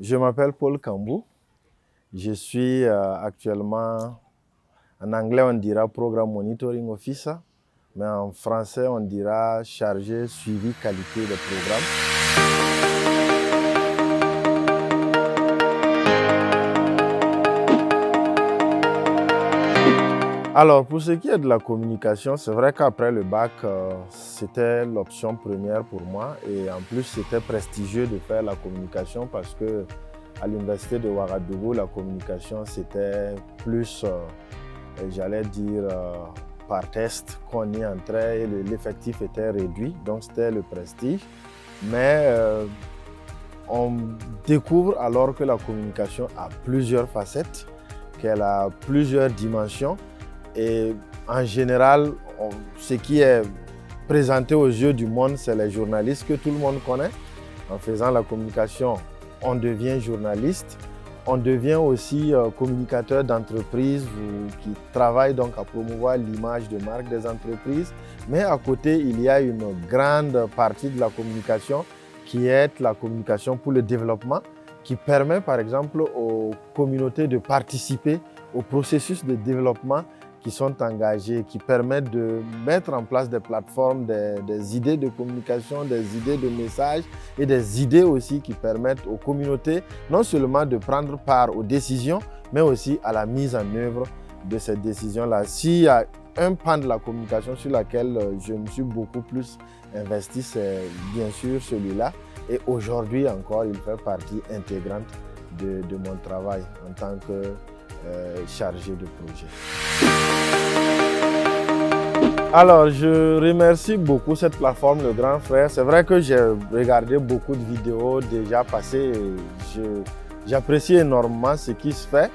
Je m'appelle Paul Kambou. Je suis actuellement, en anglais on dira Programme Monitoring Officer, mais en français on dira chargé suivi qualité de programme. Alors pour ce qui est de la communication, c'est vrai qu'après le bac, c'était l'option première pour moi et en plus c'était prestigieux de faire la communication parce que à l'université de Ouagadougou, la communication c'était plus, j'allais dire, par test qu'on y entrait et l'effectif était réduit, donc c'était le prestige. Mais on découvre alors que la communication a plusieurs facettes, qu'elle a plusieurs dimensions. Et en général, ce qui est présenté aux yeux du monde, c'est les journalistes que tout le monde connaît. En faisant la communication, on devient journaliste. On devient aussi communicateur d'entreprise qui travaille donc à promouvoir l'image de marque des entreprises. Mais à côté, il y a une grande partie de la communication qui est la communication pour le développement, qui permet par exemple aux communautés de participer au processus de développement qui sont engagés, qui permettent de mettre en place des plateformes, des idées de communication, des idées de messages et des idées aussi qui permettent aux communautés non seulement de prendre part aux décisions, mais aussi à la mise en œuvre de ces décisions-là. S'il y a un pan de la communication sur lequel je me suis beaucoup plus investi, c'est bien sûr celui-là. Et aujourd'hui encore, il fait partie intégrante de mon travail en tant que chargé de projet. Alors, je remercie beaucoup cette plateforme, le Grand Frère. C'est vrai que j'ai regardé beaucoup de vidéos déjà passées et j'apprécie énormément ce qui se fait.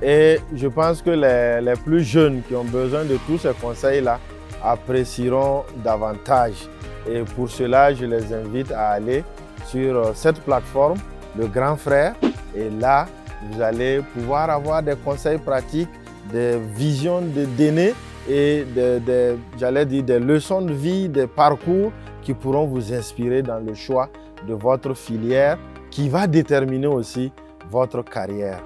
Et je pense que les plus jeunes qui ont besoin de tous ces conseils-là apprécieront davantage. Et pour cela, je les invite à aller sur cette plateforme, le Grand Frère. Et là, vous allez pouvoir avoir des conseils pratiques, des visions de données et j'allais dire des leçons de vie, des parcours qui pourront vous inspirer dans le choix de votre filière qui va déterminer aussi votre carrière.